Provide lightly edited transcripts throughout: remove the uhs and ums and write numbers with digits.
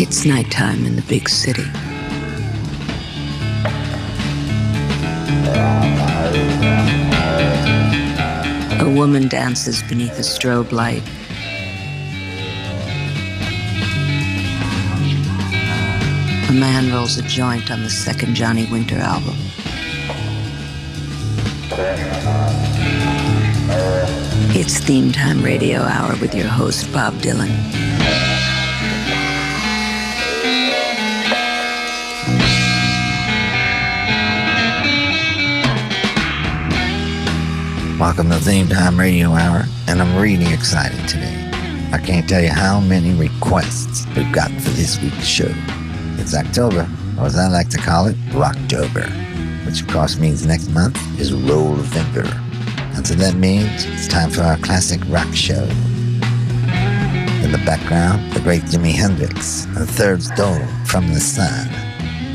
It's nighttime in the big city. A woman dances beneath a strobe light. A man rolls a joint on the second Johnny Winter album. It's Theme Time Radio Hour with your host, Bob Dylan. Welcome to Theme Time Radio Hour, and I'm really excited today. I can't tell you how many requests we've gotten for this week's show. It's October, or as I like to call it, Rocktober, which of course means next month is Rollvember. And so that means it's time for our classic rock show. In the background, the great Jimi Hendrix, the third stone from the sun.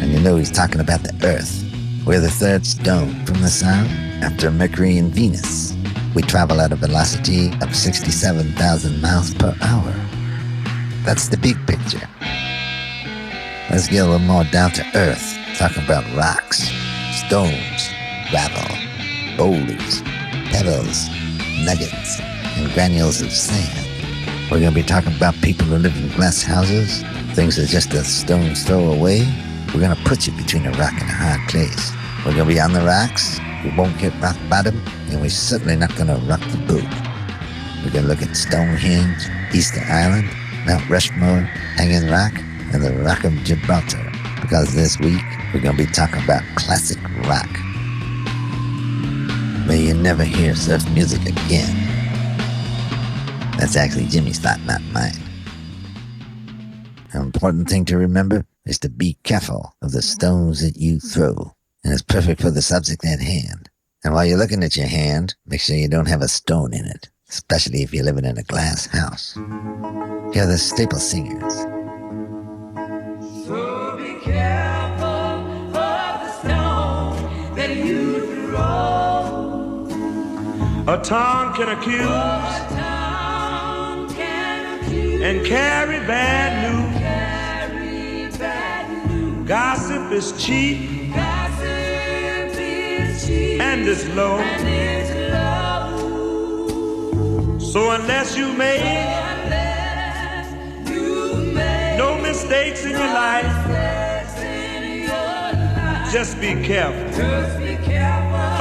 And you know he's talking about the Earth. We're the third stone from the sun. After Mercury and Venus, we travel at a velocity of 67,000 miles per hour. That's the big picture. Let's get a little more down to earth, talking about rocks, stones, gravel, boulders, pebbles, nuggets, and granules of sand. We're going to be talking about people who live in glass houses, things that just a stone's throw away. We're going to put you between a rock and a hard place. We're going to be on the rocks. We won't hit rock bottom, and we're certainly not going to rock the boat. We're going to look at Stonehenge, Easter Island, Mount Rushmore, Hanging Rock, and the Rock of Gibraltar, because this week we're going to be talking about classic rock. May you never hear surf music again. That's actually Jimmy's thought, not mine. An important thing to remember is to be careful of the stones that you throw. And it's perfect for the subject at hand. And while you're looking at your hand, make sure you don't have a stone in it, especially if you're living in a glass house. Here are the Staple Singers. So be careful of the stone that you throw. A tongue can accuse, and carry bad news. Gossip is cheap. And it's low. So unless you make no mistakes in your life, just be careful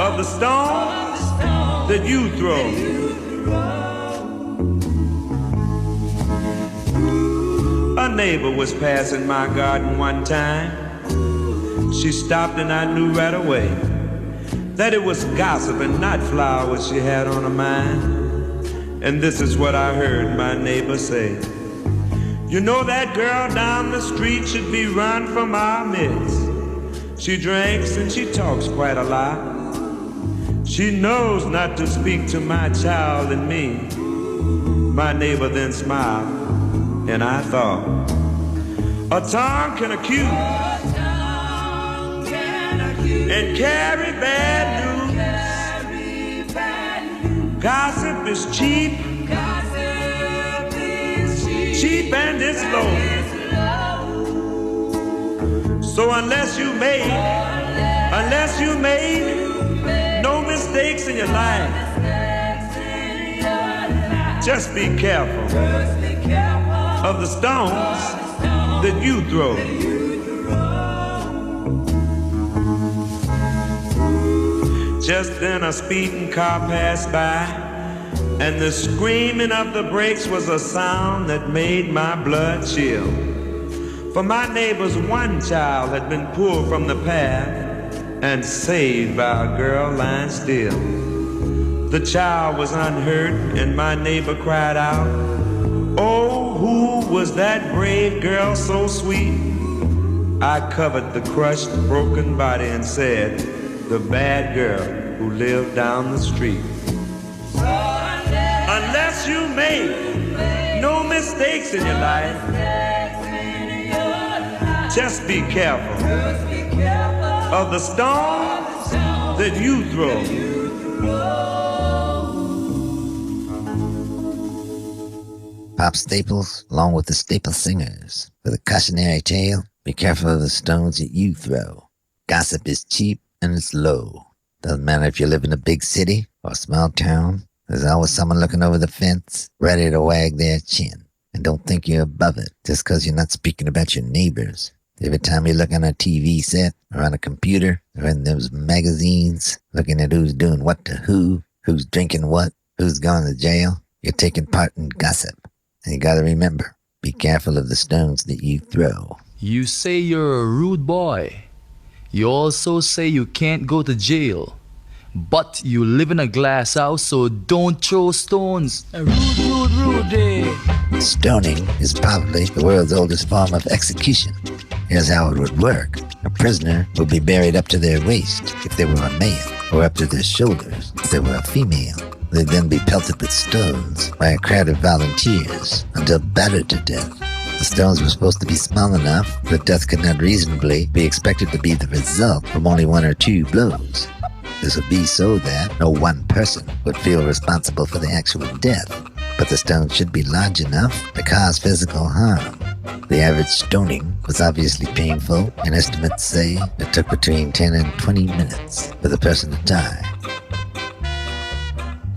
of the stones that you throw. A neighbor was passing my garden one time. She stopped and I knew right away that it was gossip and not flowers she had on her mind. And this is what I heard my neighbor say. You know that girl down the street should be run from our midst. She drinks and she talks quite a lot. She knows not to speak to my child and me. My neighbor then smiled, and I thought, a tongue can accuse and carry bad news. Gossip is cheap. Cheap and it's low. So unless you made no mistakes in your life, just be careful of the stones that you throw. Just then a speeding car passed by, and the screaming of the brakes was a sound that made my blood chill. For my neighbor's one child had been pulled from the path and saved by a girl lying still. The child was unhurt, and my neighbor cried out, oh, who was that brave girl so sweet? I covered the crushed, broken body and said, the bad girl who lived down the street. Unless you make no mistakes in your life, just be careful of the stones that you throw. Pop staples, along with the staple singers. With a cautionary tale, be careful of the stones that you throw. Gossip is cheap and it's low. Doesn't matter if you live in a big city or a small town. There's always someone looking over the fence, ready to wag their chin. And don't think you're above it just because you're not speaking about your neighbors. Every time you look on a TV set or on a computer or in those magazines, looking at who's doing what to who, who's drinking what, who's going to jail, you're taking part in gossip. And you gotta remember, be careful of the stones that you throw. You say you're a rude boy. You also say you can't go to jail. But you live in a glass house, so don't throw stones. Rude, eh? Stoning is probably the world's oldest form of execution. Here's how it would work. A prisoner would be buried up to their waist if they were a male, or up to their shoulders if they were a female. They'd then be pelted with stones by a crowd of volunteers until battered to death. The stones were supposed to be small enough that death could not reasonably be expected to be the result from only one or two blows. This would be so that no one person would feel responsible for the actual death, but the stones should be large enough to cause physical harm. The average stoning was obviously painful, and estimates say it took between 10 and 20 minutes for the person to die.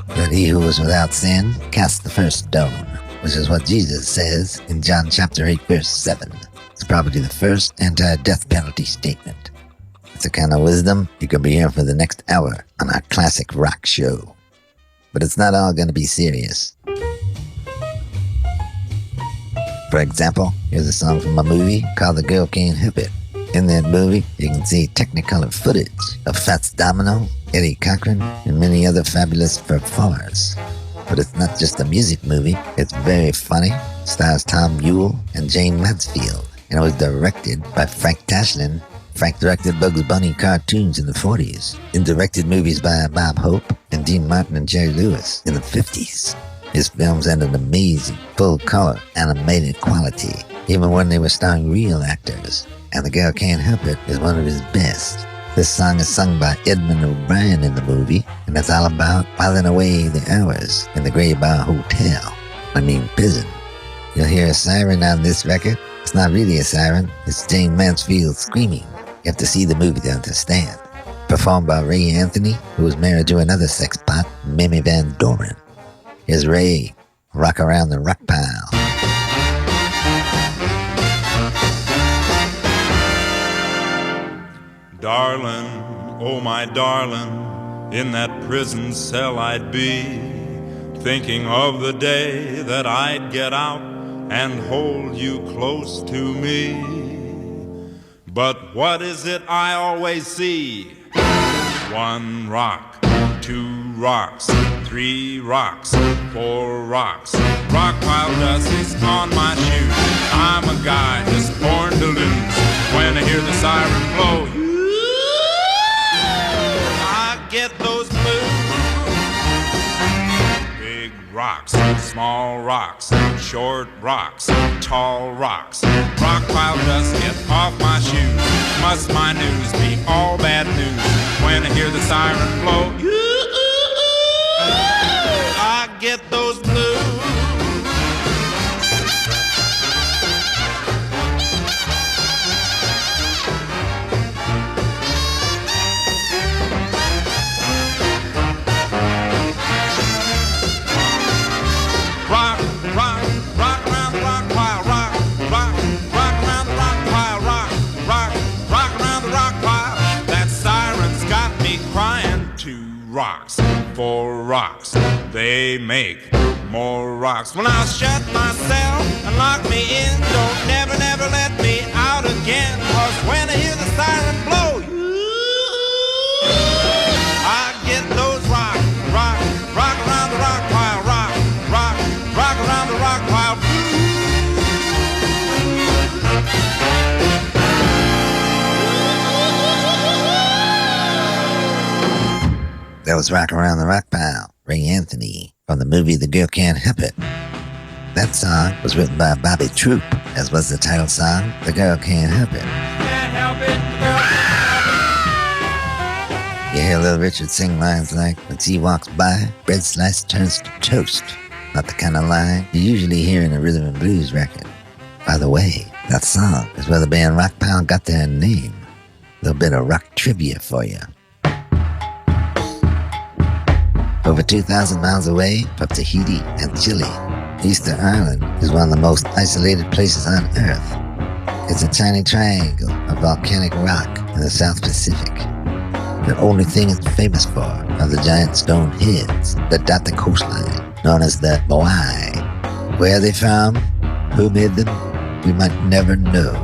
But he who was without sin cast the first stone, which is what Jesus says in John chapter 8, verse 7. It's probably the first anti-death penalty statement. It's a kind of wisdom you could be hearing for the next hour on our classic rock show. But it's not all going to be serious. For example, here's a song from a movie called The Girl Can't Help It. In that movie, you can see Technicolor footage of Fats Domino, Eddie Cochran, and many other fabulous performers. But it's not just a music movie, it's very funny, stars Tom Ewell and Jane Mansfield, and it was directed by Frank Tashlin. Frank directed Bugs Bunny cartoons in the 40s, and directed movies by Bob Hope and Dean Martin and Jerry Lewis in the 50s. His films had an amazing, full-color, animated quality, even when they were starring real actors, and The Girl Can't Help It is one of his best. This song is sung by Edmund O'Brien in the movie, and it's all about whiling away the hours in the Gray Bar Hotel. Prison. You'll hear a siren on this record. It's not really a siren, it's Jane Mansfield screaming. You have to see the movie to understand. Performed by Ray Anthony, who was married to another sex pot, Mamie Van Doren. Here's Ray, Rock Around the Rock Pile. Darling, oh my darling, in that prison cell I'd be, thinking of the day that I'd get out and hold you close to me. But what is it I always see? One rock, two rocks, three rocks, four rocks. Rock pile dust is on my shoes. I'm a guy just born to lose. When I hear the siren blow, I get those blues. Big rocks, small rocks, short rocks, tall rocks. Rock pile dust, get off my shoes. Must my news be all bad news? When I hear the siren blow, I get those blues. Rock, rock, rock around the rock pile. Rock, rock, rock around the rock pile. Rock, rock, rock around the rock pile. That siren's got me crying. 2 rocks, 4 rocks, they make more rocks. When I shut myself and lock me in, don't never, never let me out again. 'Cause when I hear the siren blow, I get those rocks. Rock, rock around the rock pile. Rock, rock, rock around the rock pile. That was Rock Around the Rock Pile, Ray Anthony, from the movie The Girl Can't Help It. That song was written by Bobby Troup, as was the title song, The Girl Can't Help It. Can't help it, girl. You hear Little Richard sing lines like, when she walks by, bread slice turns to toast. Not the kind of line you usually hear in a rhythm and blues record. By the way, that song is where the band Rock Pile got their name. A little bit of rock trivia for you. Over 2,000 miles away from Tahiti and Chile, Easter Island is one of the most isolated places on Earth. It's a tiny triangle of volcanic rock in the South Pacific. The only thing it's famous for are the giant stone heads that dot the coastline, known as the Moai. Where are they from? Who made them? We might never know.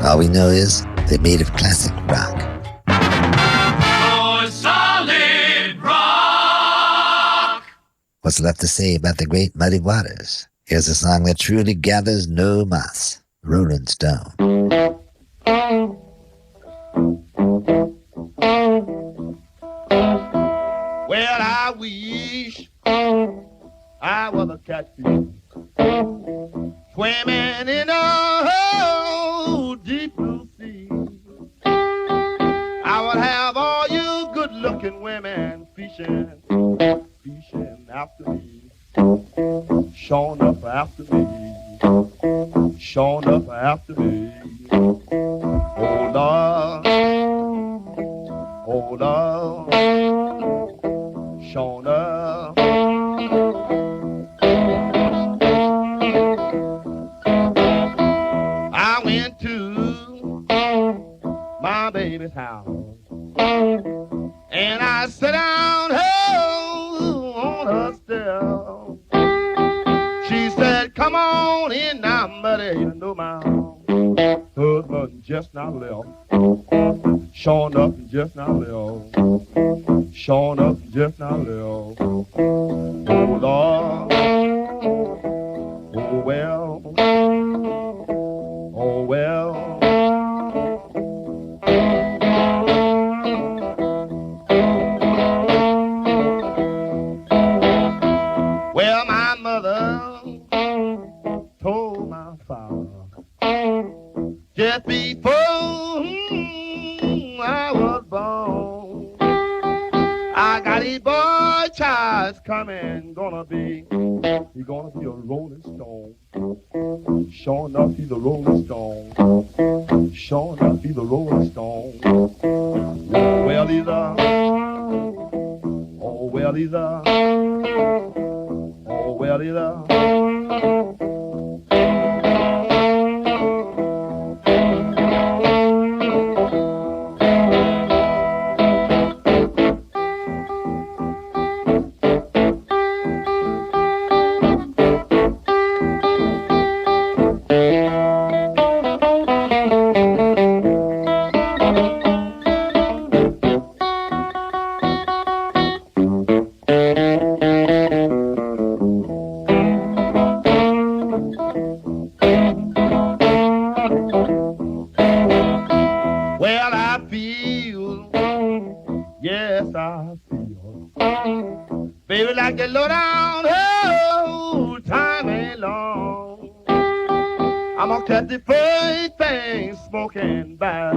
All we know is they're made of classic rock. Oh, solid rock! What's left to say about the great Muddy Waters? Here's a song that truly gathers no moss. Rolling Stone. Well, I wish I was a catfish swimming in a deep blue sea. I would have all you good-looking women fishing after me, showing up after me, showing up after me. Oh Lord, oh Lord, showing up. I went to my baby's house and I sat down on her step. She said, come on in now, buddy, you know my husband just now left. Showing up and just now left. Showing up and just now left. Oh Lord, oh well, oh well. Well, my mother told my father just before I was born, I got a boy child coming, he's gonna be a rolling stone. Sure enough, he's a rolling stone. Sure enough, he's a rolling stone. Oh, well, he's a, oh, well, he's a, oh, well, he's a. Baby, like the low down, oh, time ain't long. I'm gonna catch the first thing smoking back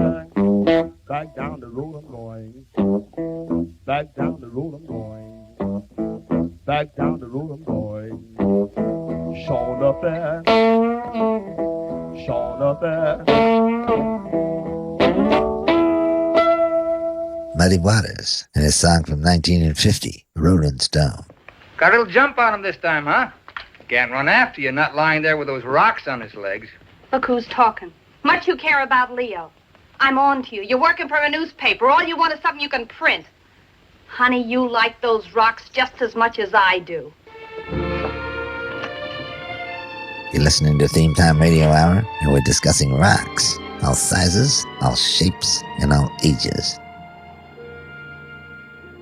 down the road I'm going. Back down the road I'm going. Back down the road I'm going. Showing up there. Showing up there. Muddy Waters and his song from 1950, Rolling Stone. Got a little jump on him this time, huh? Can't run after you, not lying there with those rocks on his legs. Look who's talking. Much you care about Leo. I'm on to you. You're working for a newspaper. All you want is something you can print. Honey, you like those rocks just as much as I do. You're listening to Theme Time Radio Hour, and we're discussing rocks. All sizes, all shapes, and all ages.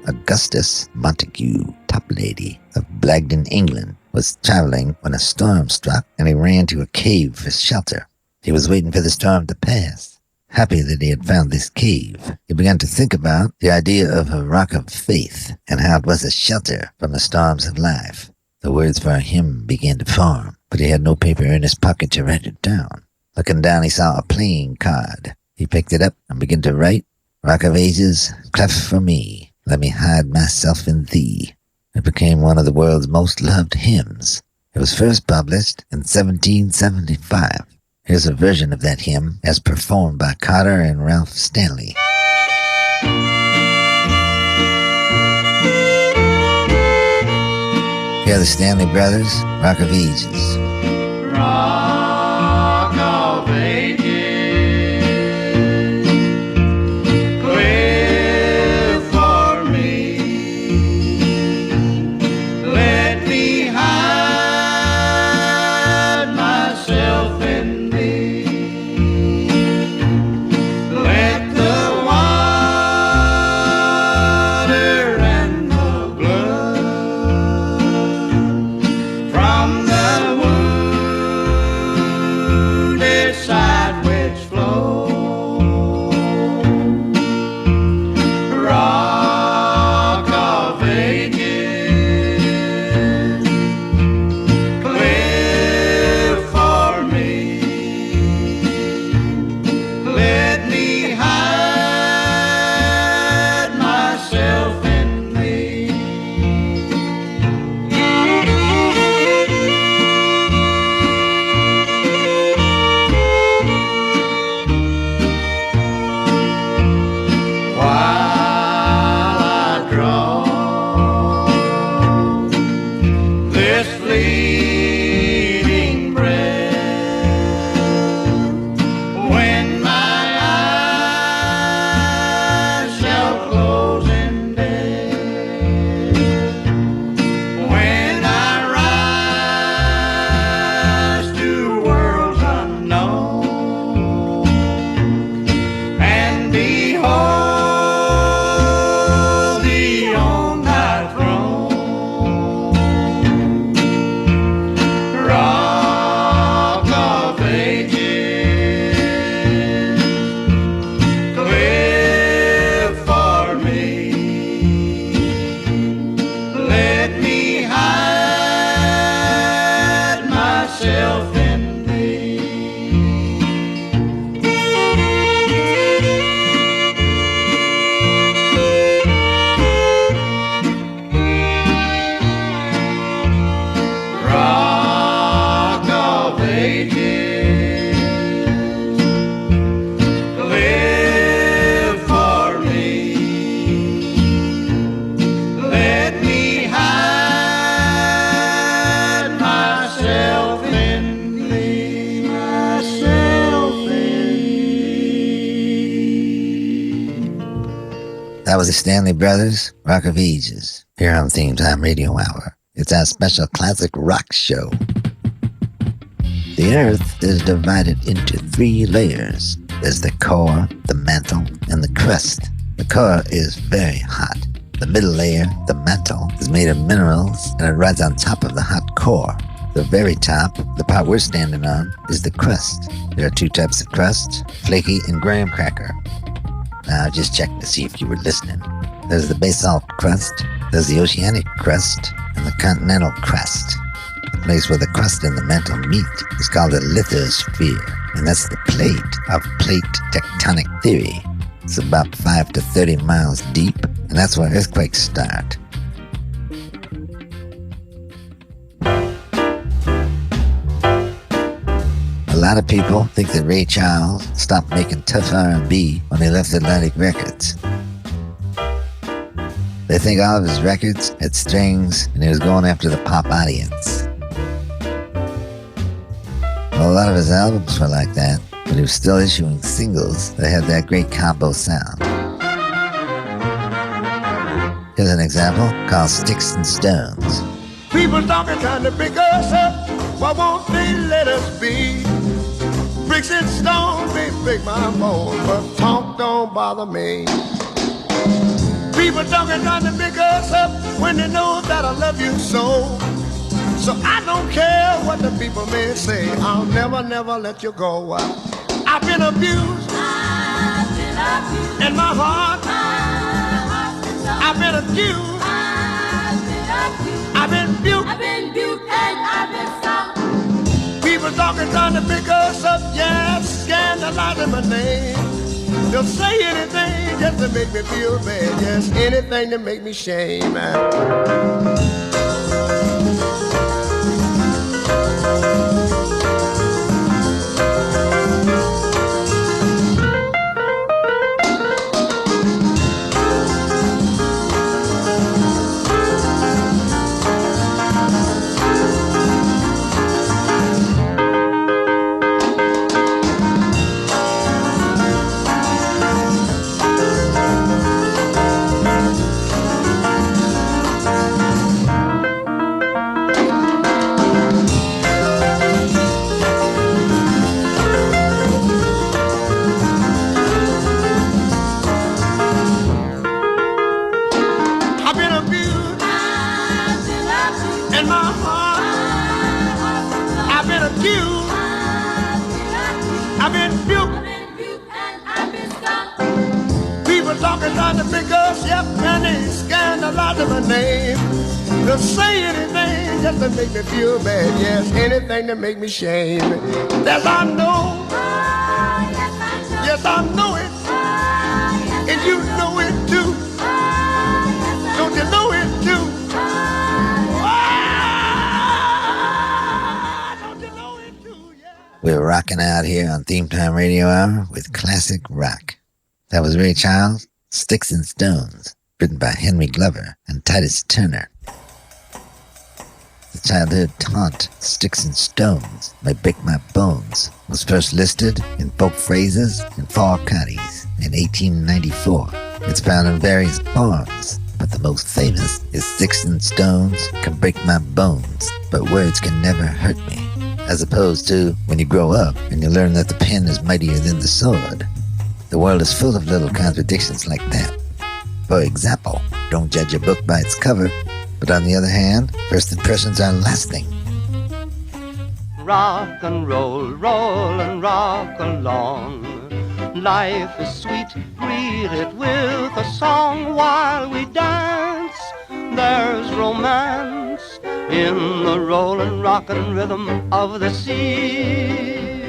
Augustus Montague, top lady of Blagden, England, was traveling when a storm struck and he ran to a cave for shelter. He was waiting for the storm to pass. Happy that he had found this cave, he began to think about the idea of a rock of faith and how it was a shelter from the storms of life. The words for a hymn began to form, but he had no paper in his pocket to write it down. Looking down, he saw a playing card. He picked it up and began to write, Rock of Ages, cleft for me. Let me hide myself in thee. It became one of the world's most loved hymns. It was first published in 1775. Here's a version of that hymn as performed by Carter and Ralph Stanley. Here are the Stanley Brothers, Rock of Ages. Rock of Ages, clear for me. Let me hide myself in thee. Let the water and the blood from the wounded side which flow. Rock of Ages, clear for me. Let me hide myself in thee. While I draw this fleeting breath, when my eyes shall close in death, when I rise to worlds unknown and behold thee on thy throne, Rock of Ages, clear for me. Let me hide myself in thee. Rock of Ages, clear for me. Let me hide myself in thee, myself in thee. That was the Stanley Brothers, Rock of Ages, here on Theme Time Radio Hour. It's our special classic rock show. The Earth is divided into 3 layers. There's the core, the mantle, and the crust. The core is very hot. The middle layer, the mantle, is made of minerals and it rides on top of the hot core. The very top, the part we're standing on, is the crust. There are 2 types of crust, flaky and graham cracker. Now just check to see if you were listening. There's the basalt crust, there's the oceanic crust, and the continental crust. The place where the crust and the mantle meet is called a lithosphere, and that's the plate of plate tectonic theory. It's about 5 to 30 miles deep, and that's where earthquakes start. A lot of people think that Ray Charles stopped making tough R&B when he left Atlantic Records. They think all of his records had strings and he was going after the pop audience. Well, a lot of his albums were like that, but he was still issuing singles that had that great combo sound. Here's an example called Sticks and Stones. People talking, trying to break us up. Why won't they let us be? Bricks and stones may break my bones, but talk don't bother me. People talking, trying to break us up when they know that I love you so. So I don't care what the people may say. I'll never, never let you go. I've been abused. In my heart. I've been accused. I've been buked. And I've been found. People talking, trying to pick us up, yeah, scandalizing my name. They'll say anything just to make me feel bad. Yes, anything to make me shame. Trying to make us, yep, and they scandalize my name. They'll say anything just to make me feel bad. Yes, anything to make me shame. Yes, I know. Yes, I know it. And you know it too. Don't you know it too? Don't you know it too? Yeah. We're rocking out here on Theme Time Radio Hour with classic rock. That was Ray Charles. Sticks and Stones, written by Henry Glover and Titus Turner. The childhood taunt, Sticks and Stones, may break my bones, was first listed in folk phrases in four counties in 1894. It's found in various forms, but the most famous is Sticks and Stones can break my bones, but words can never hurt me. As opposed to when you grow up and you learn that the pen is mightier than the sword. The world is full of little contradictions like that. For example, don't judge a book by its cover, but on the other hand, first impressions are lasting. Rock and roll, roll and rock along. Life is sweet, greet it with a song while we dance. There's romance in the rollin', rockin' rhythm of the sea.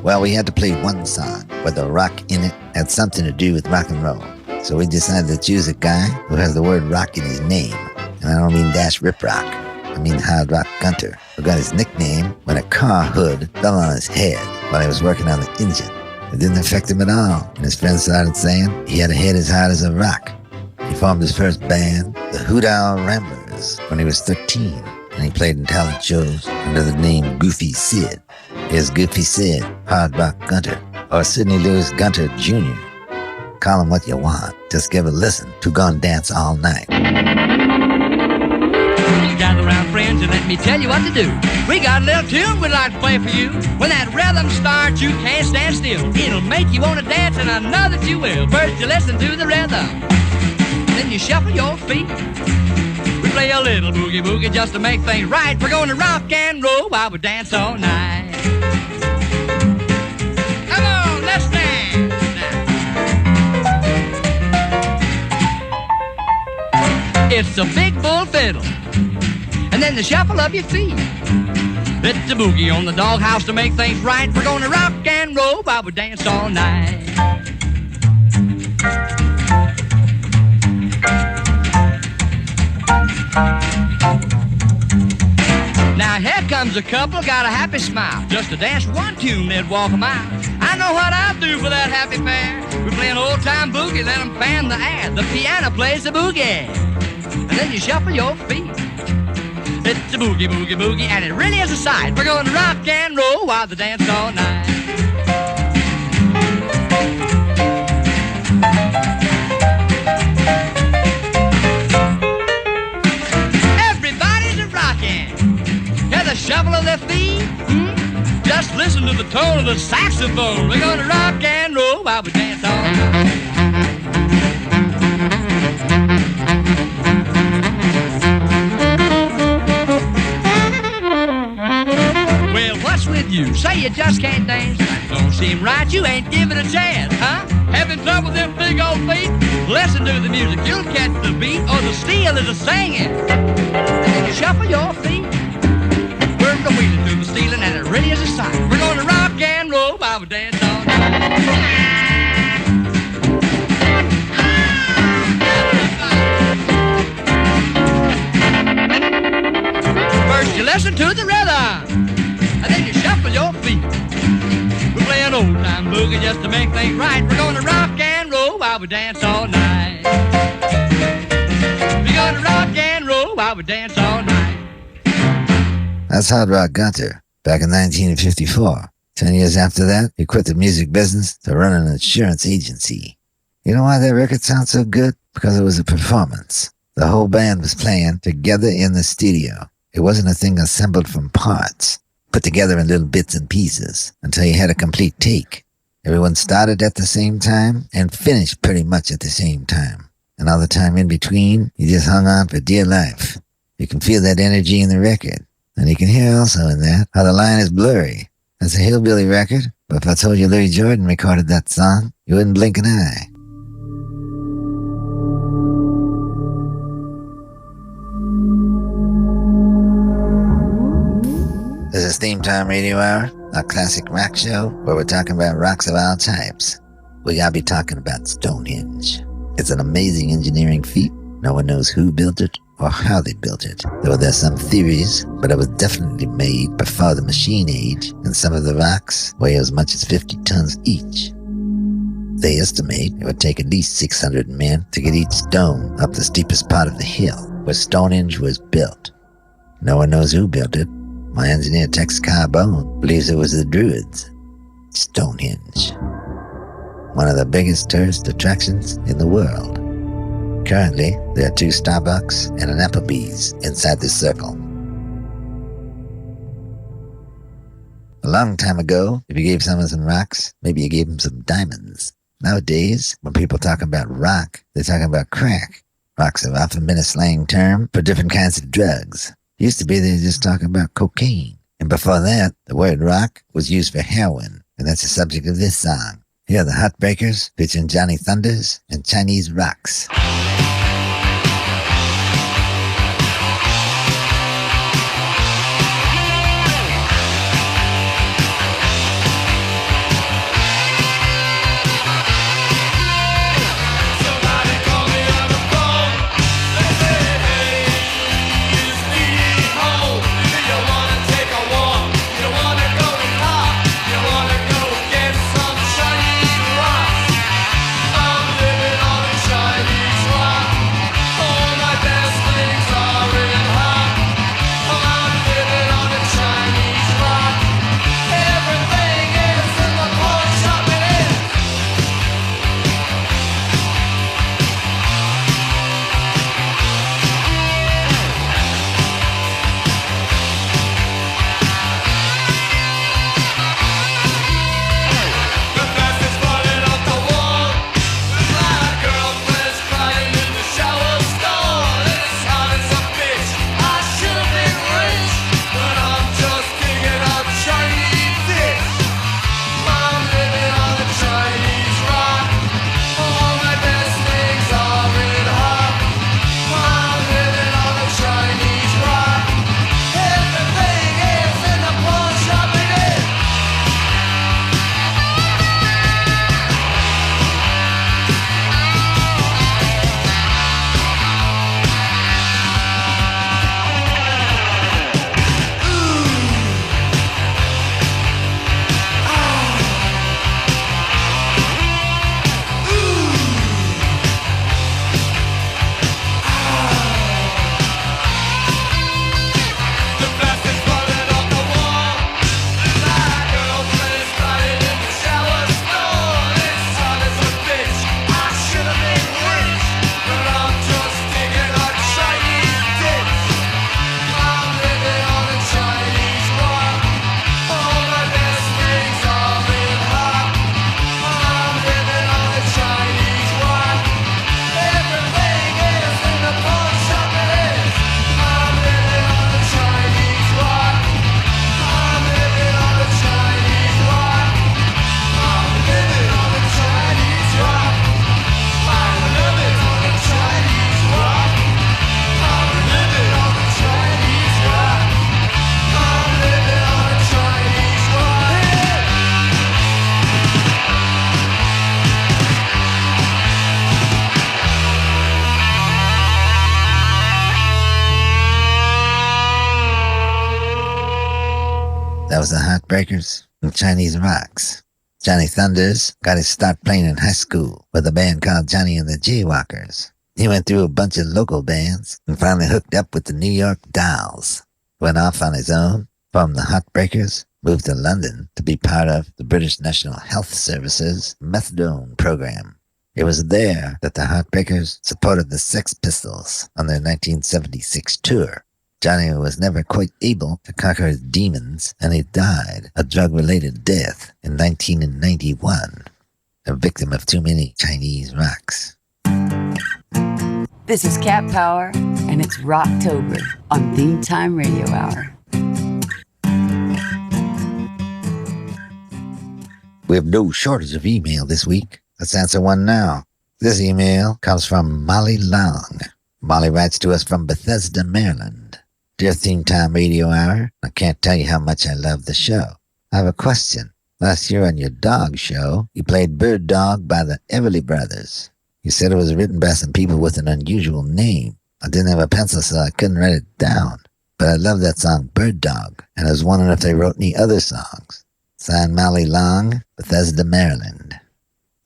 Well, we had to play one song where the rock in it had something to do with rock and roll. So we decided to choose a guy who has the word rock in his name. And I don't mean Dash Rip Rock. I mean Hard Rock Gunter, who got his nickname when a car hood fell on his head while he was working on the engine. It didn't affect him at all. And his friends started saying he had a head as hard as a rock. He formed his first band, the Hoot Owl Ramblers, when he was 13. And he played in talent shows under the name Goofy Sid. Here's Goofy Sid, Hard Rock Gunter, or Sidney Lewis Gunter Jr. Call him what you want. Just give a listen to Gonna Dance All Night. Gather around, friends, and let me tell you what to do. We got a little tune we'd like to play for you. When that rhythm starts, you can't stand still. It'll make you want to dance, and I know that you will. First you listen to the rhythm, then you shuffle your feet. We play a little boogie-boogie just to make things right. We're going to rock and roll while we dance all night. Come on, let's dance now. It's a big bull fiddle, and then the shuffle of your feet. It's a boogie on the doghouse to make things right. We're going to rock and roll while we dance all night. Now here comes a couple, got a happy smile. Just to dance one tune, they'd walk a mile. I know what I'll do for that happy pair. We play an old-time boogie, let them fan the air. The piano plays the boogie, and then you shuffle your feet. It's a boogie, boogie, boogie, and it really is a sight. We're going to rock and roll while they dance all night. The shuffle of their feet. Just listen to the tone of the saxophone. We're gonna rock and roll while we dance all night. Well, what's with you? Say you just can't dance. That don't seem right. You ain't giving a chance, huh? Having trouble with them big old feet? Listen to the music. You'll catch the beat, or the steel is a singing. And then you shuffle your feet. The wheeling through the ceiling, and it really is a sight. We're gonna rock and roll while we dance all night. listen to the rhythm. And then you shuffle your feet. We're playing old time boogie just to make things right. We're gonna rock and roll while we dance all night. We're gonna rock and roll while we dance all night. That's Hard Rock Gunter, back in 1954. 10 years after that, he quit the music business to run an insurance agency. You know why that record sounds so good? Because it was a performance. The whole band was playing together in the studio. It wasn't a thing assembled from parts, put together in little bits and pieces, until you had a complete take. Everyone started at the same time and finished pretty much at the same time. And all the time in between, you just hung on for dear life. You can feel that energy in the record. And you can hear also in that how the line is blurry. That's a hillbilly record, but if I told you Louis Jordan recorded that song, you wouldn't blink an eye. This is Theme Time Radio Hour, our classic rock show where we're talking about rocks of all types. We gotta be talking about Stonehenge. It's an amazing engineering feat. No one knows who built it or how they built it, though there's some theories, but it was definitely made before the machine age, and some of the rocks weigh as much as 50 tons each. They estimate it would take at least 600 men to get each stone up the steepest part of the hill where Stonehenge was built. No one knows who built it. My engineer Tex Carbone believes it was the Druids. Stonehenge, one of the biggest tourist attractions in the world. Currently, there are 2 Starbucks and an Applebee's inside this circle. A long time ago, if you gave someone some rocks, maybe you gave them some diamonds. Nowadays, when people talk about rock, they're talking about crack. Rocks have often been a slang term for different kinds of drugs. It used to be they were just talking about cocaine. And before that, the word rock was used for heroin, and that's the subject of this song. Here are the Heartbreakers featuring Johnny Thunders and Chinese Rocks. Chinese rock. That was the Heartbreakers and Chinese Rocks. Johnny Thunders got his start playing in high school with a band called Johnny and the Jaywalkers. He went through a bunch of local bands and finally hooked up with the New York Dolls. Went off on his own, formed the Heartbreakers, moved to London to be part of the British National Health Service's methadone program. It was there that the Heartbreakers supported the Sex Pistols on their 1976 tour. Johnny was never quite able to conquer his demons, and he died a drug-related death in 1991, a victim of too many Chinese rocks. This is Cat Power, and it's Rocktober on Theme Time Radio Hour. We have no shortage of email this week. Let's answer one now. This email comes from Molly Long. Molly writes to us from Bethesda, Maryland. Dear Theme Time Radio Hour, I can't tell you how much I love the show. I have a question. Last year on your dog show, you played Bird Dog by the Everly Brothers. You said it was written by some people with an unusual name. I didn't have a pencil, so I couldn't write it down. But I love that song, Bird Dog, and I was wondering if they wrote any other songs. Signed, Molly Long, Bethesda, Maryland.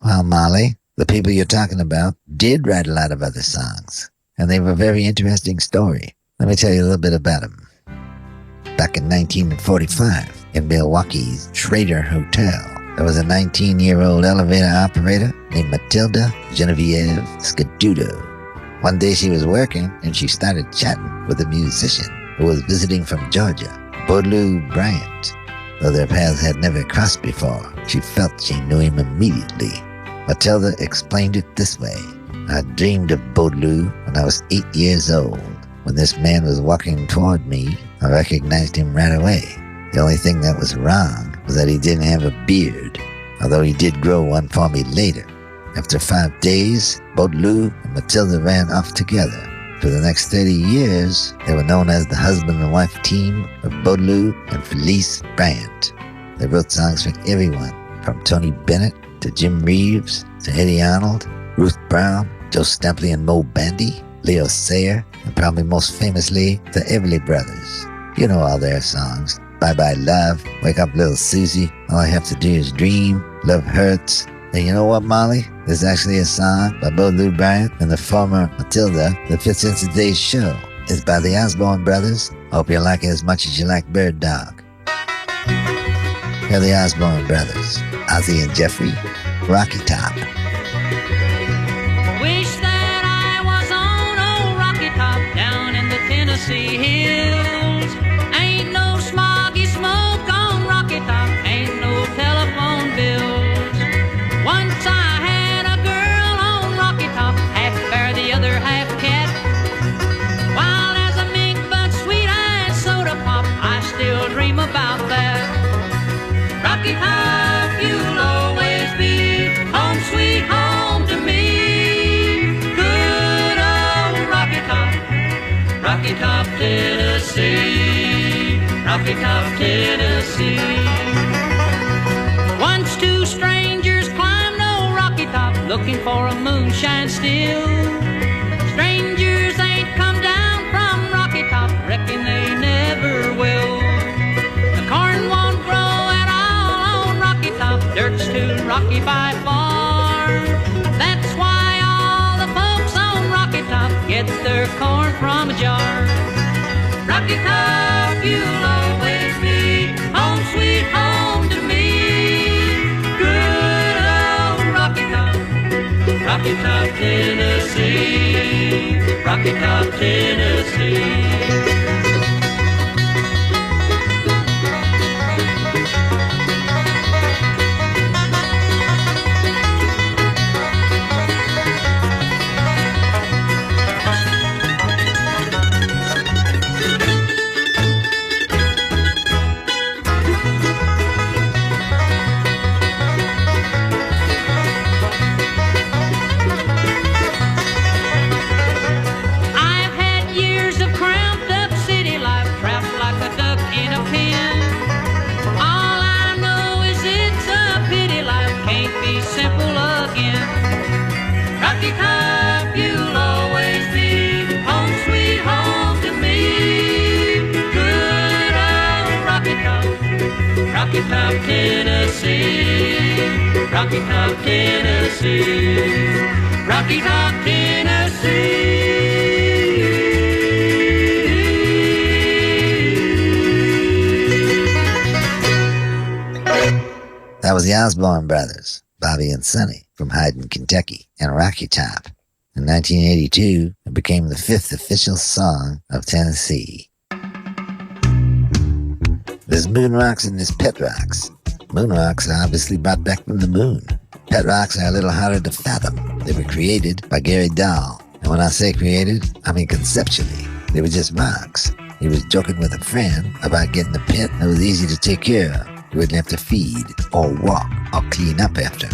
Well, Molly, the people you're talking about did write a lot of other songs, and they have a very interesting story. Let me tell you a little bit about them. Back in 1945, in Milwaukee's Schrader Hotel, there was a 19-year-old elevator operator named Matilda Genevieve Scaduto. One day she was working, and she started chatting with a musician who was visiting from Georgia, Baudelaire Bryant. Though their paths had never crossed before, she felt she knew him immediately. Matilda explained it this way. I dreamed of Baudelaire when I was 8 years old. When this man was walking toward me, I recognized him right away. The only thing that was wrong was that he didn't have a beard, although he did grow one for me later. After 5 days, Baudelaire and Matilda ran off together. For the next 30 years, they were known as the husband and wife team of Baudelaire and Felice Bryant. They wrote songs for everyone, from Tony Bennett to Jim Reeves to Eddie Arnold, Ruth Brown, Joe Stampley and Mo Bandy, Leo Sayer, and probably most famously, the Everly Brothers. You know all their songs. Bye Bye Love, Wake Up Little Susie, All I Have to Do Is Dream, Love Hurts. And you know what, Molly? There's actually a song by Baudelaire Bryant and the former Matilda that fits into today's show. It's by the Osborne Brothers. Hope you like it as much as you like Bird Dog. Here are the Osborne Brothers, Ozzie and Jeffrey, Rocky Top. Wish that I was on old Rocky Top down in the Tennessee hills. Ain't no smoggy smoke on Rocky Top, ain't no telephone bills. Once I had a girl on Rocky Top, half bear, the other half cat. Wild as a mink, but sweet-eyed soda pop, I still dream about that. Rocky Top, you'll always be home sweet home to me. Good old Rocky Top, Rocky Top, Tennessee. Rocky Top, Tennessee. Once two strangers climbed old Rocky Top, looking for a moonshine still. Strangers ain't come down from Rocky Top, reckon they never will. The corn won't grow at all on Rocky Top, dirt's too rocky by far. That's why all the folks on Rocky Top get their corn from a jar. Rocky Top, you'll always be home sweet home to me. Good old Rocky Top, Rocky Top, Tennessee. Rocky Top, Tennessee. I've had years Rocky Top, Tennessee. Rocky Top, Tennessee. Rocky Top, Tennessee. That was the Osborne Brothers, Bobby and Sonny, from Hyden, Kentucky, and Rocky Top. In 1982, it became the 5th official song of Tennessee. There's moon rocks and there's pet rocks. Moon rocks are obviously brought back from the moon. Pet rocks are a little harder to fathom. They were created by Gary Dahl. And when I say created, I mean conceptually. They were just rocks. He was joking with a friend about getting a pet that was easy to take care of. You wouldn't have to feed, or walk, or clean up after.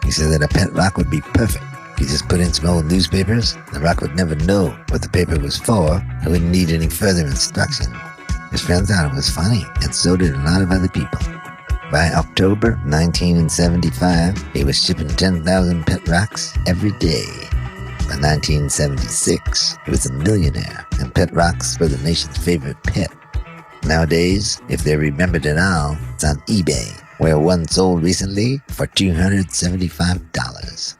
He said that a pet rock would be perfect. You just put in some old newspapers, the rock would never know what the paper was for, and wouldn't need any further instruction. His friends thought it was funny, and so did a lot of other people. By October 1975, he was shipping 10,000 pet rocks every day. By 1976, he was a millionaire, and pet rocks were the nation's favorite pet. Nowadays, if they're remembered at all, it's on eBay, where one sold recently for $275.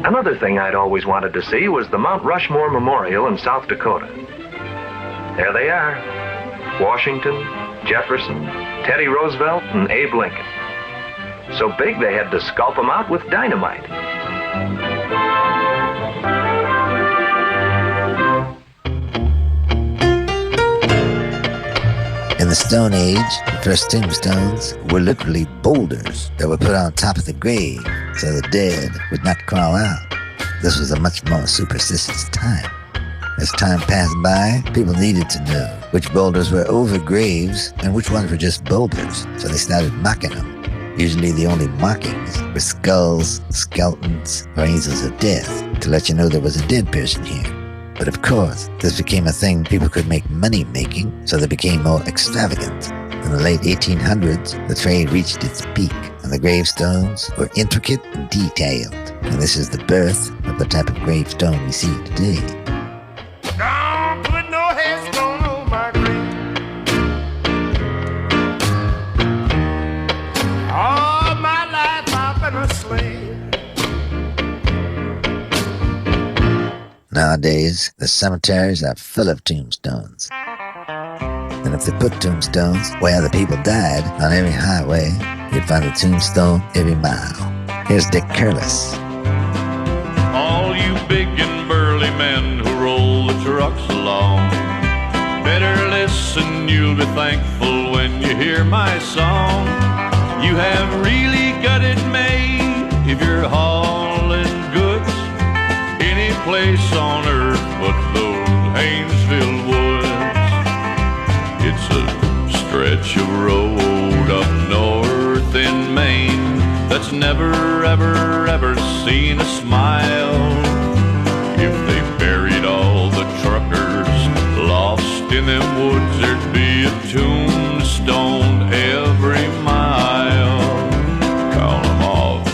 Another thing I'd always wanted to see was the Mount Rushmore Memorial in South Dakota. There they are. Washington, Jefferson, Teddy Roosevelt, and Abe Lincoln. So big they had to sculpt them out with dynamite. In the Stone Age, the first tombstones were literally boulders that were put on top of the grave so the dead would not crawl out. This was a much more superstitious time. As time passed by, people needed to know which boulders were over graves and which ones were just boulders, so they started mocking them. Usually the only markings were skulls, skeletons, or angels of death to let you know there was a dead person here. But of course, this became a thing people could make money making, so they became more extravagant. In the late 1800s, the trade reached its peak, and the gravestones were intricate and detailed. And this is the birth of the type of gravestone we see today. Don't put no headstone on my grave. All my life I've been a slave. Nowadays, the cemeteries are full of tombstones. And if they put tombstones where the people died on every highway, you'd find a tombstone every mile. Here's Dick Curlis. All you big and burly men who roll the trucks along, better listen, you'll be thankful when you hear my song. You have really got it made if you're hauling goods any place on earth but those Haynesville woods. It's a stretch of road up north in Maine that's never, ever, ever seen a smile. If they buried all the truckers lost in them woods, there'd be a tombstone every mile. Count them off,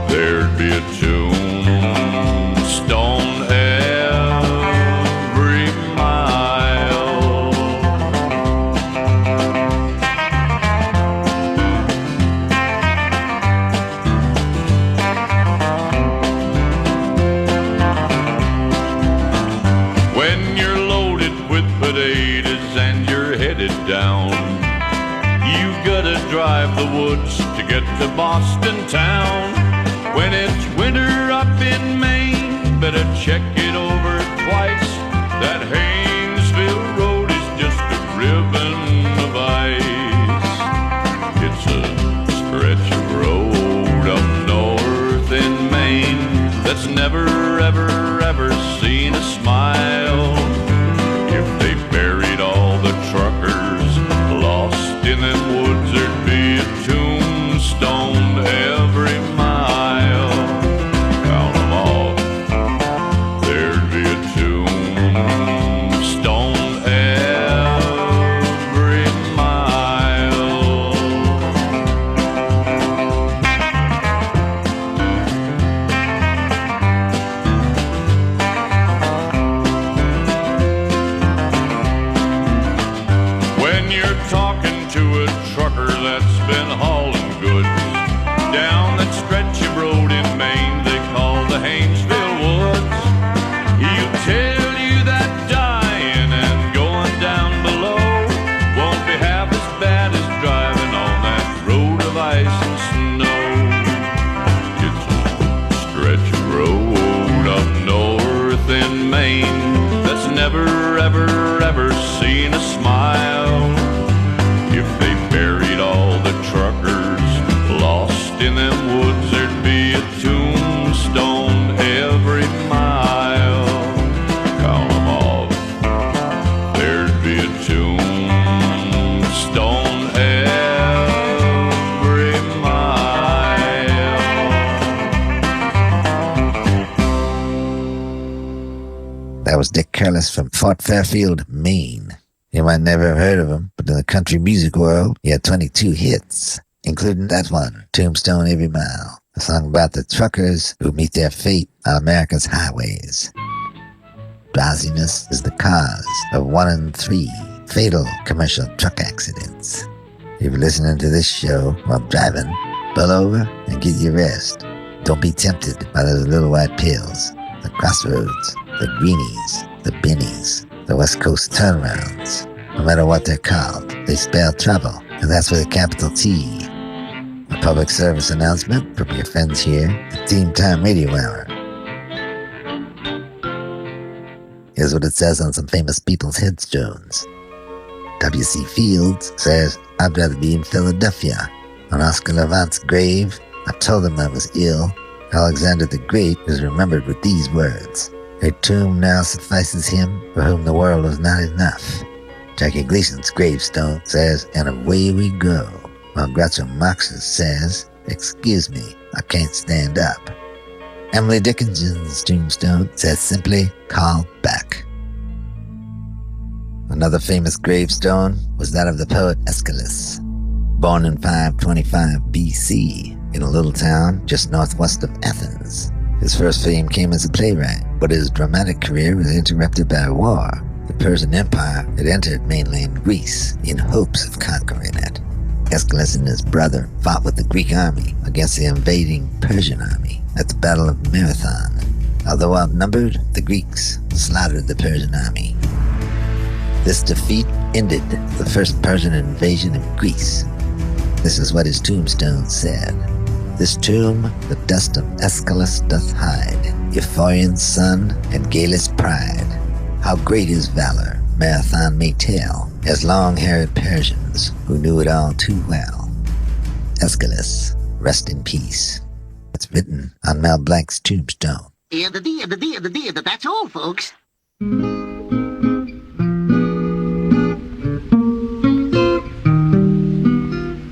there'd be a tombstone every mile. When you're loaded with potatoes and you're headed down, you gotta drive the woods to get to Boston town. When it's winter up in Maine, better check it over twice. That Haynesville road is just a ribbon of ice. It's a stretch of road up north in Maine that's never, ever, ever seen a smile. If they buried all the truckers lost in them woods, there'd be a tombstone every mile. Count them off, there'd be a tombstone every mile. When you're talking to a trucker that's been hauling goods down that stretch of road in Maine they call the Haynesville Woods. He'll tell you that dying and going down below won't be half as bad as driving on that road of ice and snow. It's a stretch of road up north in Maine that's never, ever, ever seen a smile. If they buried all the truckers lost in them woods, there'd be a tombstone every mile. Count 'em off, there'd be a tombstone every mile. That was Dick Curlis from Fort Fairfield, Maine. You might never have heard of him, but in the country music world, he had 22 hits, including that one, Tombstone Every Mile, a song about the truckers who meet their fate on America's highways. Drowsiness is the cause of 1 in 3 fatal commercial truck accidents. If you're listening to this show while driving, pull over and get your rest. Don't be tempted by those little white pills, the crossroads, the greenies, the bennies, the West Coast turnarounds. No matter what they're called, they spell trouble, and that's with a capital T. A public service announcement from your friends here at Theme Time Radio Hour. Here's what it says on some famous people's headstones. W.C. Fields says, "I'd rather be in Philadelphia." On Oscar Levant's grave, "I told him I was ill." Alexander the Great is remembered with these words, "A tomb now suffices him for whom the world was not enough." Jackie Gleason's gravestone says, "And away we go," while Groucho Marx's says, "Excuse me, I can't stand up." Emily Dickinson's tombstone says simply, "Call back." Another famous gravestone was that of the poet Aeschylus. Born in 525 BC in a little town just northwest of Athens. His first fame came as a playwright, but his dramatic career was interrupted by war. The Persian Empire had entered mainland Greece in hopes of conquering it. Aeschylus and his brother fought with the Greek army against the invading Persian army at the Battle of Marathon. Although outnumbered, the Greeks slaughtered the Persian army. This defeat ended the first Persian invasion of Greece. This is what his tombstone said. "This tomb the dust of Aeschylus doth hide, Euphorion's son and Galus' pride. How great his valor, Marathon may tell, as long-haired Persians who knew it all too well." Aeschylus, rest in peace. It's written on Mel Blanc's tombstone. That's all, folks.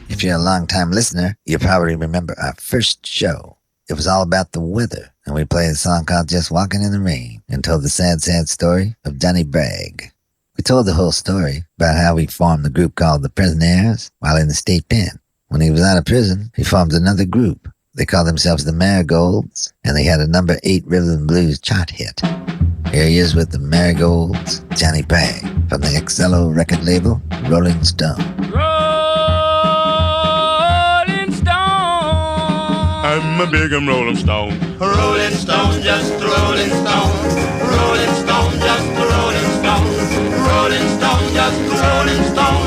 If you're a long-time listener, you probably remember our first show. It was all about the weather, and we played a song called Just Walking in the Rain and told the sad, sad story of Johnny Bragg. We told the whole story about how he formed the group called the Prisonaires while in the state pen. When he was out of prison, he formed another group. They called themselves the Marigolds, and they had a number 8 rhythm and blues chart hit. Here he is with the Marigolds, Johnny Bragg, from the XLO record label, Rolling Stone. I'm a big Rolling Stone. Rolling Stone, just a Rolling Stone. Rolling Stone, just a Rolling Stone. Rolling Stone, just a Rolling Stone.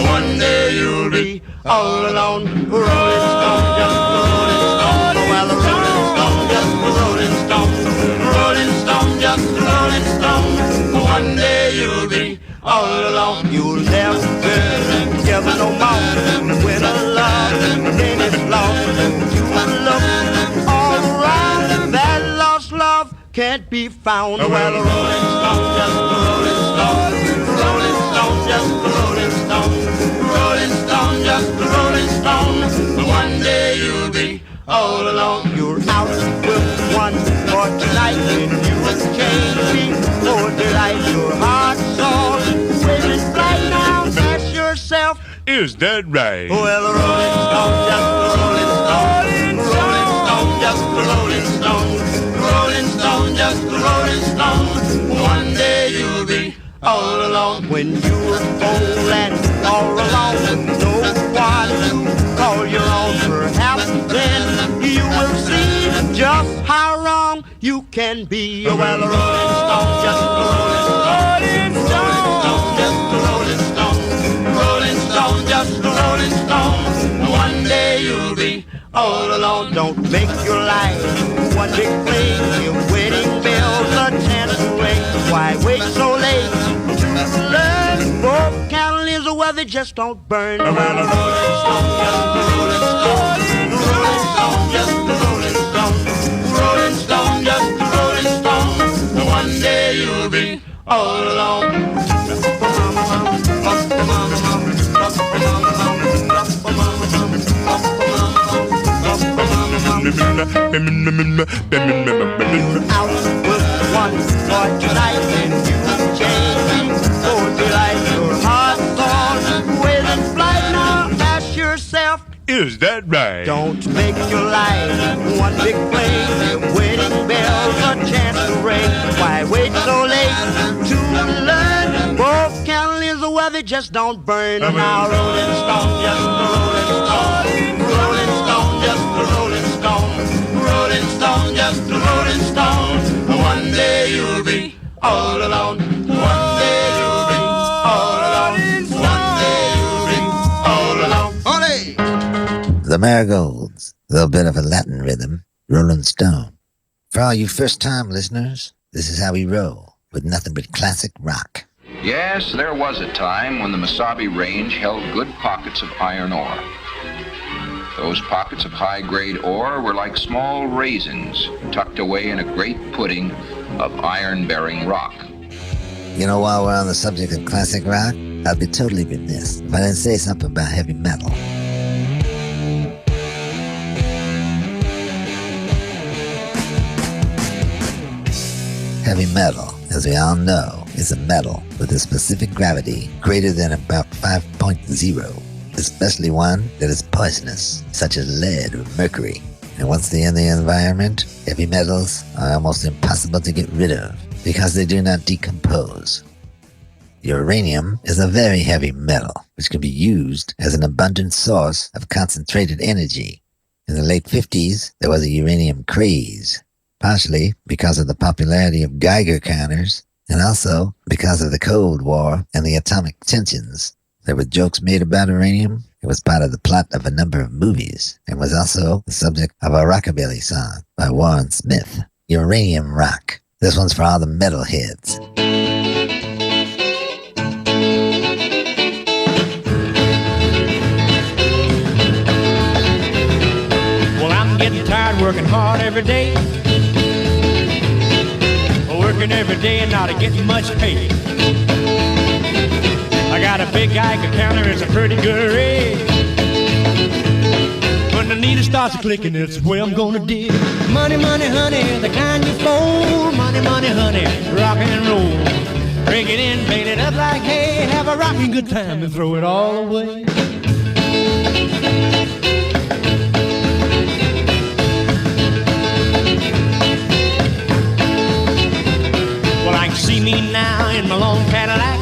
One day you'll be all alone. Rolling Stone, just a Rolling Stone. Well, a Rolling Stone, just a Rolling Stone. Rolling Stone, just a Rolling Stone. One day you'll be all alone. You'll never give no more. When a love rain is lost, you will look all around, and that lost love can't be found. Well, a Rolling Stone, just a Rolling Stone. Rolling Stone, just a Rolling Stone. Rolling Stone, just a Rolling Stone. One day you'll be all alone. You're out with one for tonight, and you exchange me for delight. Your heart's all waving flight now. Ask yourself, is that right? Well, a Rolling Stone, just a Rolling Stone. Rolling Stone, just a Rolling Stone. Rolling Stone, just a Rolling Stone. One day you'll be all alone. When you're old and all alone, can be. Well, a rolling stone, just a rolling stone. Rolling stone, just a rolling stone. Rolling stone, just a rolling stone. One day you'll be all alone. Don't make your life one big flame. Your wedding bells a chance to ring. Why wait so late to learn? For cattle is a weather, just don't burn. Well, a rolling stone, just a rolling stone. Rolling stone, just a rolling stone. Rolling stone, just a rolling stone. One day you'll be all alone. Out with one for tonight and you change for delight. Your heart's on with in flight. Now ask yourself, is that right? Don't make your life one big flame. Your wedding bells a chance to ring. Why wait so late to learn? Both cattle is the weather, just don't burn. Now rolling stone, just a rolling stone. Rolling stone, just a rolling stone. Rolling stone, just a rolling stone. One day you'll be all alone. One day you'll be all alone. One day you'll be all alone. Ole! The Marigolds, a little bit of a Latin rhythm, Rolling Stone. For all you first-time listeners, this is how we roll, with nothing but classic rock. Yes, there was a time when the Mesabi Range held good pockets of iron ore. Those pockets of high-grade ore were like small raisins tucked away in a great pudding of iron-bearing rock. You know, while we're on the subject of classic rock, I'd be totally remiss if I didn't say something about heavy metal. Heavy metal, as we all know, is a metal with a specific gravity greater than about 5.0. Especially one that is poisonous, such as lead or mercury. And once they're in the environment, heavy metals are almost impossible to get rid of because they do not decompose. Uranium is a very heavy metal, which can be used as an abundant source of concentrated energy. In the late 50s, there was a uranium craze, partially because of the popularity of Geiger counters, and also because of the Cold War and the atomic tensions. There were jokes made about uranium. It was part of the plot of a number of movies and was also the subject of a rockabilly song by Warren Smith, Uranium Rock. This one's for all the metalheads. Well, I'm getting tired working hard every day. Working every day and not getting much pay. I got a big Geiger counter, it's a pretty good rate. When the needle starts clicking, it's the way I'm gonna dig. Money, money, honey, the kind you fold. Money, money, honey, rock and roll. Break it in, paint it up like hay. Have a rocking good time and throw it all away. Well, I can see me now in my long Cadillac.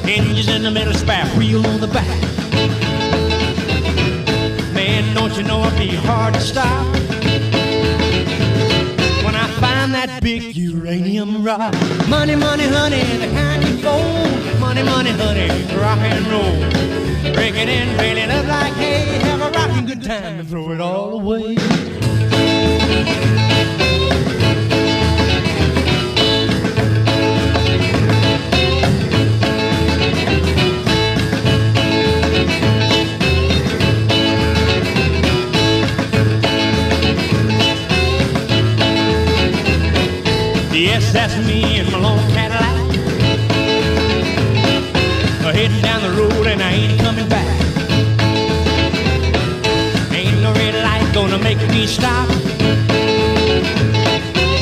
Engines in the middle, spare wheel on the back. Man, don't you know it'd be hard to stop when I find that big uranium rock. Money, money, honey, the kind you fold. Money, money, honey, rock and roll. Break it in, paint it up like hay. Have a rocking good time and throw it all away. Yes, that's me in my long Cadillac. Heading down the road and I ain't coming back. Ain't no red light gonna make me stop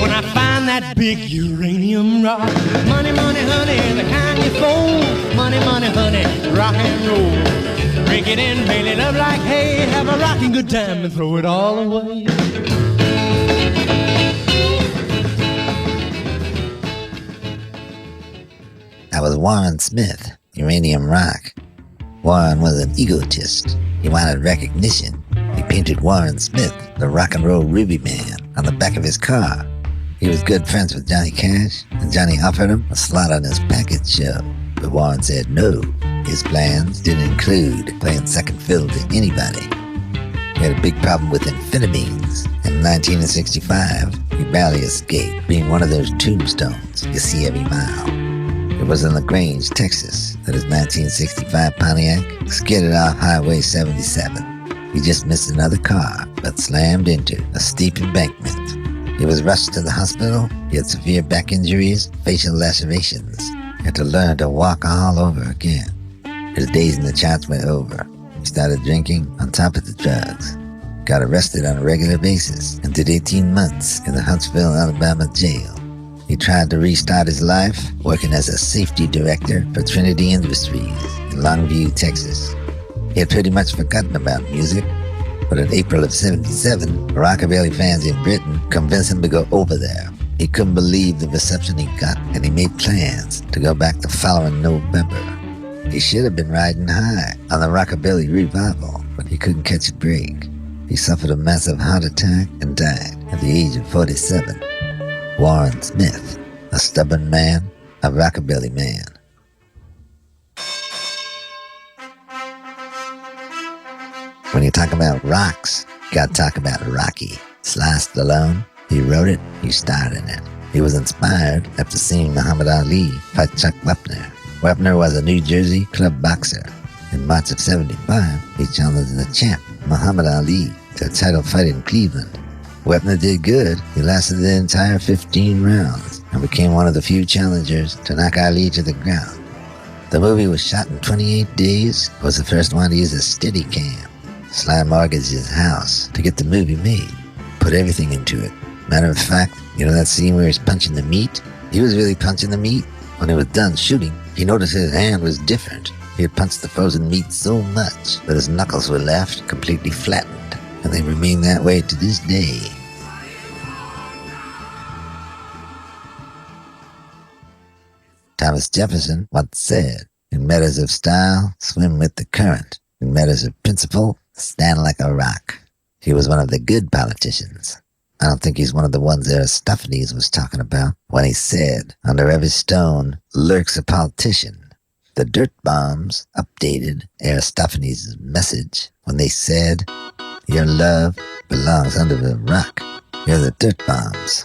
when I find that big uranium rock. Money, money, honey, the kind you fold. Money, money, honey, rock and roll. Break it in, paint it up like hay. Have a rocking good time and throw it all away. That was Warren Smith, Uranium Rock. Warren was an egotist. He wanted recognition. He painted Warren Smith, the rock and roll Ruby Man, on the back of his car. He was good friends with Johnny Cash, and Johnny offered him a slot on his package show. But Warren said no. His plans didn't include playing second fiddle to anybody. He had a big problem with amphetamines. In 1965, he barely escaped being one of those tombstones you see every mile. It was in LaGrange, Texas, that his 1965 Pontiac skidded off Highway 77. He just missed another car, but slammed into a steep embankment. He was rushed to the hospital. He had severe back injuries, facial lacerations. He had to learn to walk all over again. His days in the charts went over. He started drinking on top of the drugs. Got arrested on a regular basis and did 18 months in the Huntsville, Alabama jail. He tried to restart his life working as a safety director for Trinity Industries in Longview, Texas. He had pretty much forgotten about music, but in April of '77, rockabilly fans in Britain convinced him to go over there. He couldn't believe the reception he got, and he made plans to go back the following November. He should have been riding high on the rockabilly revival, but he couldn't catch a break. He suffered a massive heart attack and died at the age of 47. Warren Smith, a stubborn man, a rockabilly man. When you talk about rocks, you gotta talk about Rocky. Sly Stallone, he wrote it, he starred in it. He was inspired after seeing Muhammad Ali fight Chuck Wepner. Wepner was a New Jersey club boxer. In March of '75, he challenged the champ, Muhammad Ali, to a title fight in Cleveland. Wepner did good. He lasted the entire 15 rounds and became one of the few challengers to knock Ali to the ground. The movie was shot in 28 days. It was the first one to use a Steadicam. Sly mortgaged his house to get the movie made. Put everything into it. Matter of fact, you know that scene where he's punching the meat? He was really punching the meat. When he was done shooting, he noticed his hand was different. He had punched the frozen meat so much that his knuckles were left completely flattened, and they remain that way to this day. Thomas Jefferson once said, "In matters of style, swim with the current. In matters of principle, stand like a rock." He was one of the good politicians. I don't think he's one of the ones Aristophanes was talking about when he said, "Under every stone lurks a politician." The dirt bombs updated Aristophanes' message when they said, "Your love belongs under the rock." You're the dirt bombs.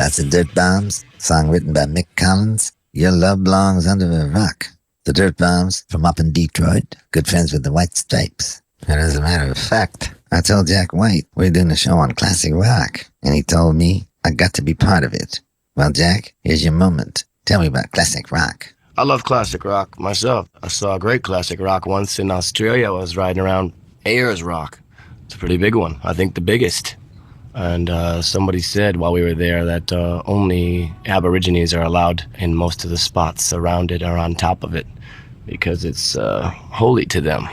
That's the Dirt Bombs, song written by Mick Collins. Your love belongs under a rock. The Dirt Bombs from up in Detroit, good friends with the White Stripes. And as a matter of fact, I told Jack White we're doing a show on classic rock, and he told me I got to be part of it. Well, Jack, here's your moment. Tell me about classic rock. I love classic rock myself. I saw a great classic rock once in Australia. I was riding around Ayers Rock. It's a pretty big one. I think the biggest. And somebody said while we were there that only Aborigines are allowed in most of the spots around it or on top of it because it's holy to them.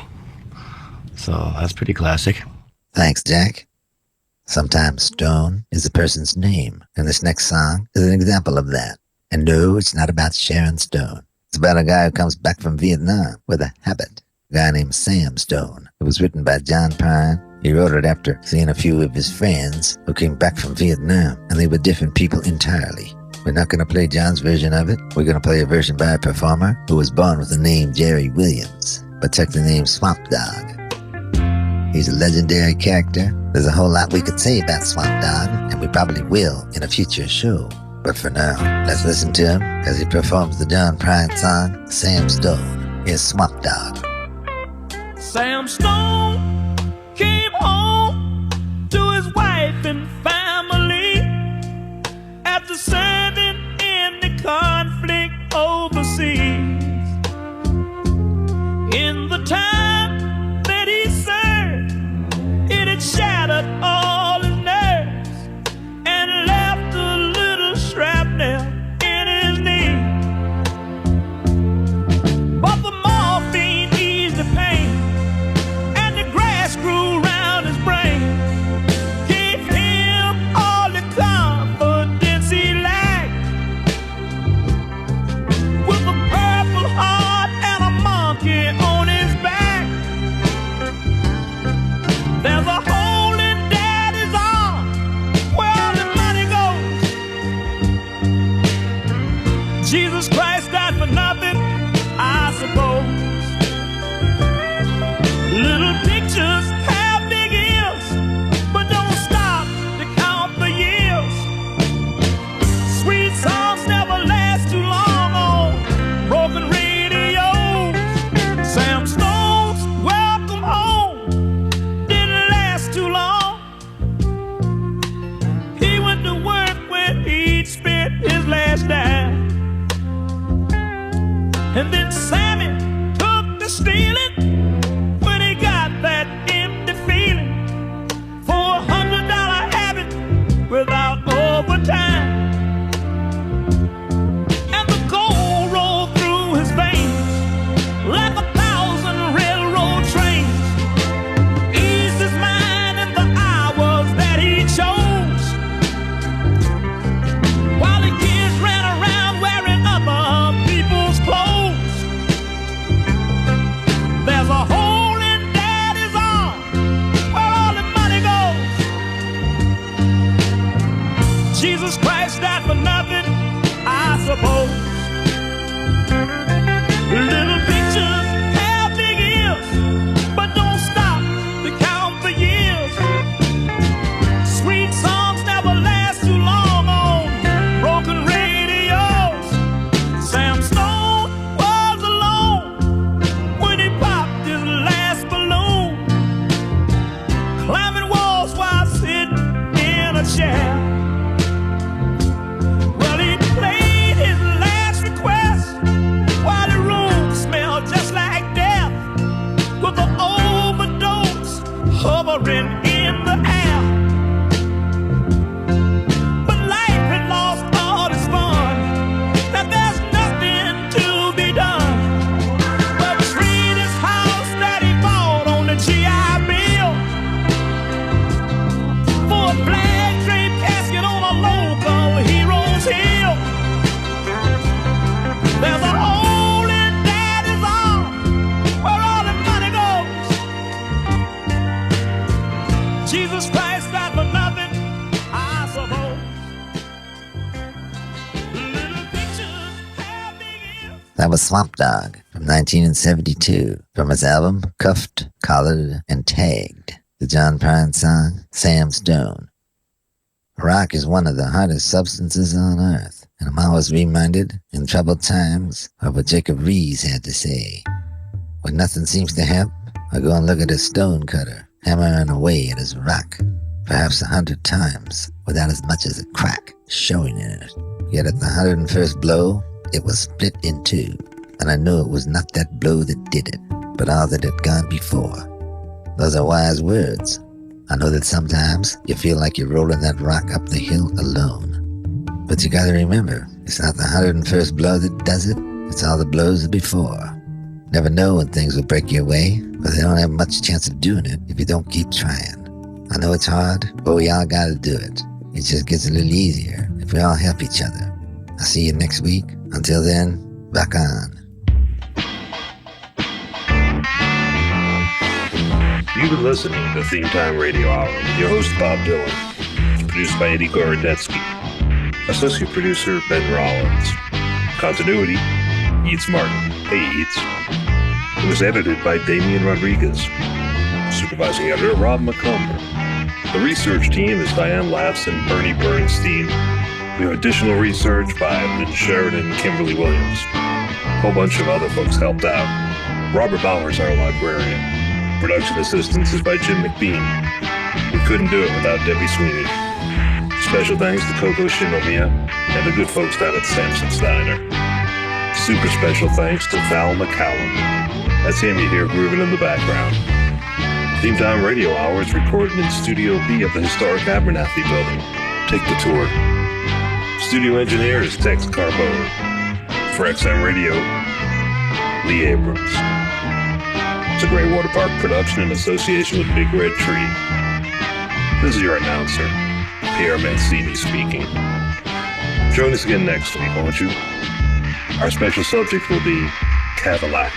So that's pretty classic. Thanks, Jack. Sometimes Stone is a person's name, and this next song is an example of that. And no, it's not about Sharon Stone. It's about a guy who comes back from Vietnam with a habit. A guy named Sam Stone. It was written by John Prine. He wrote it after seeing a few of his friends who came back from Vietnam, and they were different people entirely. We're not going to play John's version of it. We're going to play a version by a performer who was born with the name Jerry Williams, but took the name Swamp Dogg. He's a legendary character. There's a whole lot we could say about Swamp Dogg, and we probably will in a future show. But for now, let's listen to him as he performs the John Prine song, Sam Stone. Here's Swamp Dogg. Sam Stone came home to his wife and family after serving in the conflict overseas. In the time that he served, it had shattered all his nerves and left a little shrapnel in his knee. But the morphine eased the pain, and the grass grew round his brain, gave him all the confidence he lacked. With a purple heart and a monkey on his back, there's a hole in Daddy's arm where all the money goes. Jesus Christ died for nothing, I suppose. Little pictures have big ears, but don't stop to count the years. Sweet songs never last too long on broken radios. Sam Stone's welcome home didn't last too long. He went to work when he'd spent his last dime, and then Sammy took to stealing when he got that empty feeling for $100 habit without overtime. And the gold rolled through his veins like 1,000 railroad trains, eased his mind in the hours that he chose, while the kids ran around wearing other people's clothes. There's a hole in Daddy's arm where all the money goes. Jesus Christ died for nothing, I suppose. Little pictures have big ears, but don't stop to count the years. Sweet songs never last too long on broken radios. Sam Stone was alone when he popped his last balloon, climbing walls while sitting in a chair. Well, he played his last request while the room smelled just like death, with an overdose hovering in the air. But life had lost all its fun, that there's nothing to be done but treat his house that he bought on the GI Bill for a flag draped casket on a local hero's hill. There's a hole in Daddy's arm where all the money goes. Jesus Christ died for nothing, I suppose. Little pictures have big ears. That was Swamp Dogg from 1972 from his album Cuffed, Collared, and Tagged, the John Prine song Sam Stone. Rock is one of the hardest substances on earth, and I'm always reminded in troubled times of what Jacob Riis had to say. When nothing seems to help, I go and look at a stone cutter, hammering away at his rock, perhaps 100 times, without as much as a crack showing in it. Yet at the 101st blow, it was split in two, and I knew it was not that blow that did it, but all that had gone before. Those are wise words. I know that sometimes you feel like you're rolling that rock up the hill alone. But you gotta remember, it's not the 101st blow that does it, it's all the blows before. Never know when things will break your way, but they don't have much chance of doing it if you don't keep trying. I know it's hard, but we all gotta do it. It just gets a little easier if we all help each other. I'll see you next week. Until then, rock on. You've been listening to Theme Time Radio Hour with your host, Bob Dylan. It's produced by Eddie Gorodetsky. Associate producer, Ben Rollins. Continuity, Eats Martin. Hey, Eats. It was edited by Damian Rodriguez. Supervising editor, Rob McCumber. The research team is Diane Laughs and Bernie Bernstein. We have additional research by Lynn Sheridan and Kimberly Williams. A whole bunch of other folks helped out. Robert Bowers, our librarian. Production assistance is by Jim McBean. We couldn't do it without Debbie Sweeney. Special thanks to Coco Shinomiya and the good folks down at Samson's Diner. Super special thanks to Val McCallum. That's him you hear grooving in the background. Theme Time Radio Hour is recorded in Studio B of the historic Abernathy Building. Take the tour. Studio engineer is Tex Carbone. For XM Radio, Lee Abrams. It's a Grey Water Park production in association with Big Red Tree. This is your announcer, Pierre Mancini speaking. Join us again next week, won't you? Our special subject will be Cadillac.